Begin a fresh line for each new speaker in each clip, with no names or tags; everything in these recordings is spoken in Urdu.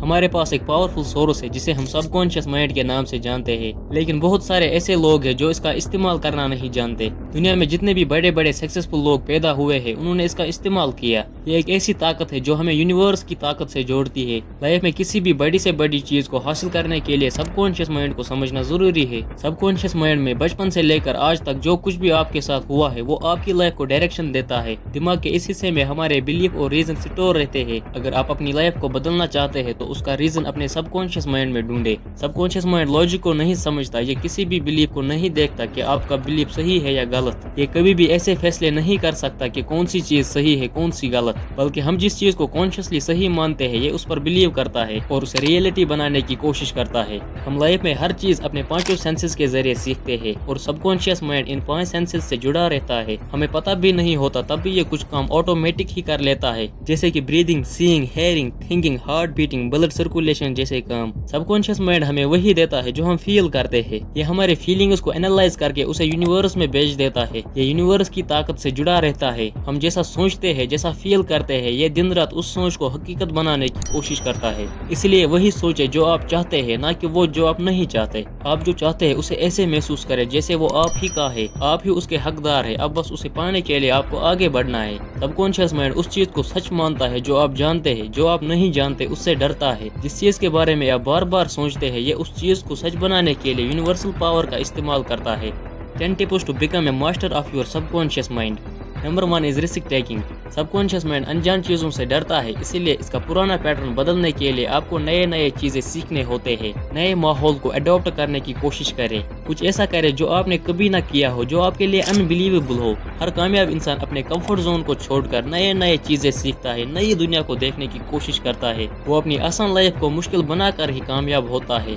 ہمارے پاس ایک پاورفل سورس ہے جسے ہم سب کانشیس مائنڈ کے نام سے جانتے ہیں، لیکن بہت سارے ایسے لوگ ہیں جو اس کا استعمال کرنا نہیں جانتے۔ دنیا میں جتنے بھی بڑے بڑے سکسیسفل لوگ پیدا ہوئے ہیں انہوں نے اس کا استعمال کیا۔ یہ ایک ایسی طاقت ہے جو ہمیں یونیورس کی طاقت سے جوڑتی ہے۔ لائف میں کسی بھی بڑی سے بڑی چیز کو حاصل کرنے کے لیے سب کانشیس مائنڈ کو سمجھنا ضروری ہے۔ سب کانشیس مائنڈ میں بچپن سے لے کر آج تک جو کچھ بھی آپ کے ساتھ ہوا ہے وہ آپ کی لائف کو ڈائریکشن دیتا ہے۔ دماغ کے اس حصے میں ہمارے بلیف اور ریزن اسٹور رہتے ہیں۔ اگر آپ اپنی لائف کو بدلنا چاہتے ہیں تو اس کا ریزن اپنے سب کانشیس مائنڈ میں ڈھونڈے۔ سب کانشیس مائنڈ لاجک کو نہیں سمجھتا، یہ کسی بھی بلیف کو نہیں دیکھتا کہ آپ کا بلیف صحیح ہے یا غلط۔ یہ کبھی بھی ایسے فیصلے نہیں کر سکتا کہ کون سی چیز صحیح ہے کون سی غلط، بلکہ ہم جس چیز کو کانشیسلی صحیح مانتے ہیں یہ اس پر بلیو کرتا ہے اور اسے ریئلٹی بنانے کی کوشش کرتا ہے۔ ہم لائف میں ہر چیز اپنے پانچوں سینسز کے ذریعے سیکھتے ہیں اور سب کانشیس مائنڈ ان 5 سینسز سے جڑا رہتا ہے۔ ہمیں پتہ بھی نہیں ہوتا تب بھی یہ کچھ کام آٹومیٹک ہی کر لیتا ہے، جیسے کہ breathing, seeing, hearing, thinking, heart beating, blood circulation جیسے کام۔ سب کانشیس مائنڈ ہمیں وہی دیتا ہے جو ہم فیل کرتے ہیں۔ یہ ہمارے فیلنگز کو انالائز کر کے اسے یونیورس میں بھیج دیتا ہے۔ یہ یونیورس کی طاقت سے جڑا رہتا ہے۔ ہم جیسا سوچتے ہیں، جیسا فیل کرتے ہیں، یہ دن رات اس سوچ کو حقیقت بنانے کی کوشش کرتا ہے۔ اس لیے وہی سوچے جو آپ چاہتے ہیں، نہ کہ وہ جو آپ نہیں چاہتے۔ آپ جو چاہتے ہیں اسے ایسے محسوس کریں جیسے وہ آپ ہی کا ہے، آپ ہی اس کے حقدار ہے۔ اب بس اسے پانے کے لیے آپ کو آگے بڑھنا ہے۔ سب کانشیس مائنڈ اس چیز کو سچ مانتا ہے جو آپ جانتے ہیں، جو آپ نہیں جانتے اس سے ڈرتا ہے۔ جس چیز کے بارے میں آپ بار بار سوچتے ہیں یہ اس چیز کو سچ بنانے کے لیے یونیورسل پاور کا استعمال کرتا ہے۔ 10 tips to become a master of your subconscious mind۔ Number 1 is risk taking۔ Sub conscious mind انجان چیزوں سے ڈرتا ہے، اسی لیے اس کا پرانا پیٹرن بدلنے کے لیے آپ کو نئے چیزیں سیکھنے ہوتے ہیں۔ نئے ماحول کو اڈاپٹ کرنے کی کوشش کریں، کچھ ایسا کریں جو آپ نے کبھی نہ کیا ہو، جو آپ کے لیے انبلیویبل ہو۔ ہر کامیاب انسان اپنے کمفرٹ زون کو چھوڑ کر نئے چیزیں سیکھتا ہے، نئی دنیا کو دیکھنے کی کوشش کرتا ہے۔ وہ اپنی آسان لائف کو مشکل بنا کر ہی کامیاب ہوتا ہے۔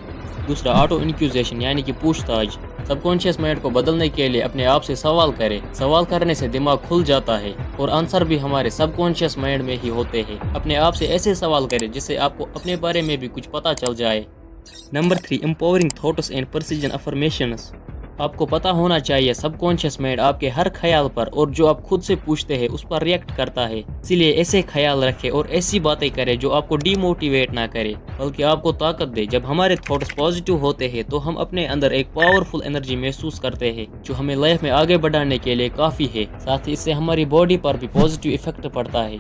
دوسرا، آٹو انکوزیشن یعنی کہ پوچھ تاچھ۔ سب کانشیس مائنڈ کو بدلنے کے لیے اپنے آپ سے سوال کریں۔ سوال کرنے سے دماغ کھل جاتا ہے اور آنسر بھی ہمارے سب کانشیس مائنڈ میں ہی ہوتے ہیں۔ اپنے آپ سے ایسے سوال کریں جس سے آپ کو اپنے بارے میں بھی کچھ پتہ چل جائے۔ Number 3 empowering thoughts and precision affirmations. آپ کو پتہ ہونا چاہیے سب کانشیس مائنڈ آپ کے ہر خیال پر اور جو آپ خود سے پوچھتے ہیں اس پر ریئیکٹ کرتا ہے۔ اسی لیے ایسے خیال رکھیں اور ایسی باتیں کریں جو آپ کو ڈی موٹیویٹ نہ کرے بلکہ آپ کو طاقت دے۔ جب ہمارے تھاٹس پازیٹیو ہوتے ہیں تو ہم اپنے اندر ایک پاورفل انرجی محسوس کرتے ہیں جو ہمیں لائف میں آگے بڑھانے کے لیے کافی ہے۔ ساتھ ہی اس سے ہماری باڈی پر بھی پازیٹیو ایفیکٹ پڑتا ہے۔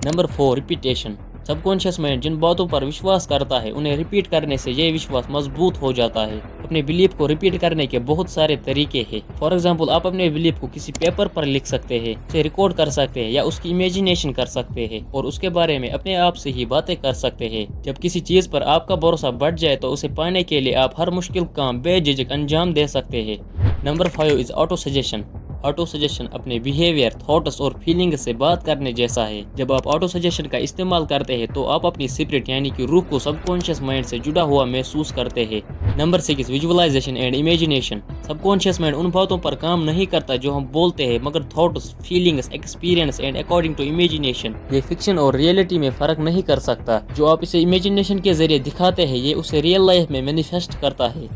Number 4 repetition. Subconscious mind جن باتوں پر وشواس کرتا ہے انہیں ریپیٹ کرنے سے یہ وشواس مضبوط ہو جاتا ہے۔ اپنے بلیف کو ریپیٹ کرنے کے بہت سارے طریقے ہیں۔ فار ایگزامپل، آپ اپنے بلیف کو کسی پیپر پر لکھ سکتے ہیں، اسے ریکارڈ کر سکتے ہیں یا اس کی امیجینیشن کر سکتے ہیں اور اس کے بارے میں اپنے آپ سے ہی باتیں کر سکتے ہیں۔ جب کسی چیز پر آپ کا بھروسہ بڑھ جائے تو اسے پانے کے لیے آپ ہر مشکل کام بے جھجک انجام دے سکتے ہیں۔ نمبر 5 از آٹو سجیشن۔ آٹو سجیشن اپنے بیہیویئر، تھاٹس اور فیلنگ سے بات کرنے جیسا ہے۔ جب آپ آٹو سجیشن کا استعمال کرتے ہیں تو آپ اپنی اسپرٹ یعنی کہ روح کو سب کانشیس مائنڈ سے جڑا ہوا محسوس کرتے ہیں۔ Number 6 visualization and imagination. Subconscious mind ان باتوں پر کام نہیں کرتا جو ہم بولتے ہیں، مگر thoughts, feelings, experience and according to imagination. یہ فکشن اور ریئلٹی میں فرق نہیں کر سکتا۔ جو آپ اسے امیجینیشن کے ذریعے دکھاتے ہیں یہ اسے ریئل لائف میں مینیفیسٹ کرتا ہے۔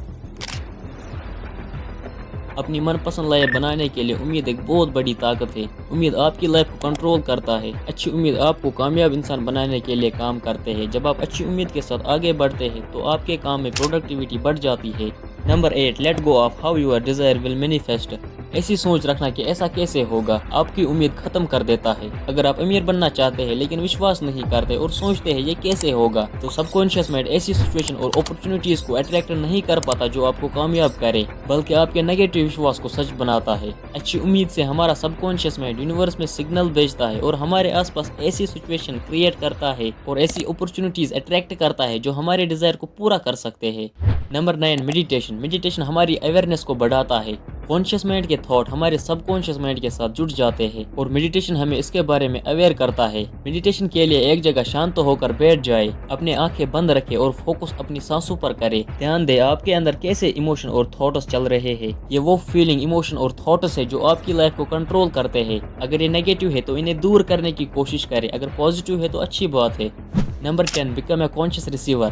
اپنی من پسند لائف بنانے کے لیے امید ایک بہت بڑی طاقت ہے۔ امید آپ کی لائف کو کنٹرول کرتا ہے۔ اچھی امید آپ کو کامیاب انسان بنانے کے لیے کام کرتے ہیں۔ جب آپ اچھی امید کے ساتھ آگے بڑھتے ہیں تو آپ کے کام میں پروڈکٹیوٹی بڑھ جاتی ہے۔ Number 8 let go of how your desire will manifest. ایسی سوچ رکھنا کہ ایسا کیسے ہوگا آپ کی امید ختم کر دیتا ہے۔ اگر آپ امیر بننا چاہتے ہیں لیکن وشواس نہیں کرتے اور سوچتے ہیں یہ کیسے ہوگا، تو سب کانشیس مائنڈ ایسی سچویشن اور اپرچونیٹیز کو اٹریکٹ نہیں کر پاتا جو آپ کو کامیاب کرے، بلکہ آپ کے نیگیٹو وشواس کو سچ بناتا ہے۔ اچھی امید سے ہمارا سب کانشیس مائنڈ یونیورس میں سگنل بھیجتا ہے اور ہمارے آس پاس ایسی سچویشن کریٹ کرتا ہے اور ایسی اپرچونیٹیز اٹریکٹ کرتا ہے جو ہمارے ڈیزائر کو پورا کر سکتے ہیں۔ Number 9 meditation. میڈیٹیشن ہماری اویئرنیس کو بڑھاتا ہے۔ کانشیس مائنڈ کے تھاٹ ہمارے سب کانشیس مائنڈ کے ساتھ جڑ جاتے ہیں اور میڈیٹیشن ہمیں اس کے بارے میں اویئر کرتا ہے۔ میڈیٹیشن کے لیے ایک جگہ شانت ہو کر بیٹھ جائے، اپنے آنکھیں بند رکھے اور فوکس اپنی سانسوں پر کرے۔ دھیان دے آپ کے اندر کیسے ایموشن اور تھاٹس چل رہے ہیں۔ یہ وہ فیلنگ، ایموشن اور تھاٹس ہے جو آپ کی لائف کو کنٹرول کرتے ہیں۔ اگر یہ نیگیٹو ہے تو انہیں دور کرنے کی کوشش کریں، اگر پازیٹیو ہے تو اچھی بات ہے۔ Number 10 become a conscious receiver.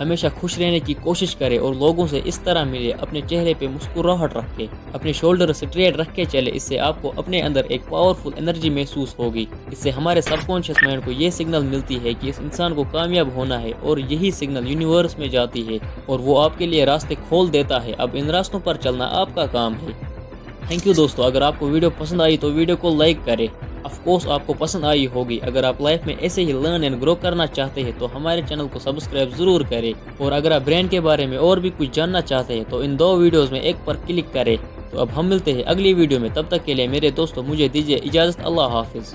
ہمیشہ خوش رہنے کی کوشش کرے اور لوگوں سے اس طرح ملے، اپنے چہرے پہ مسکراہٹ رکھے، اپنے شولڈر اسٹریٹ رکھ کے چلے۔ اس سے آپ کو اپنے اندر ایک پاورفل انرجی محسوس ہوگی۔ اس سے ہمارے سب کانشیس مائنڈ کو یہ سگنل ملتی ہے کہ اس انسان کو کامیاب ہونا ہے، اور یہی سگنل یونیورس میں جاتی ہے اور وہ آپ کے لیے راستے کھول دیتا ہے۔ اب ان راستوں پر چلنا آپ کا کام ہے۔ تھینک یو دوستو، اگر آپ کو ویڈیو پسند آئی تو ویڈیو کو لائک کریں۔ آف کورس آپ کو پسند آئی ہوگی۔ اگر آپ لائف میں ایسے ہی لرن اینڈ گرو کرنا چاہتے ہیں تو ہمارے چینل کو سبسکرائب ضرور کریں، اور اگر آپ برین کے بارے میں اور بھی کچھ جاننا چاہتے ہیں تو ان 2 ویڈیوز میں ایک پر کلک کریں۔ تو اب ہم ملتے ہیں اگلی ویڈیو میں، تب تک کے لیے میرے دوستو مجھے دیجیے اجازت۔ اللہ حافظ۔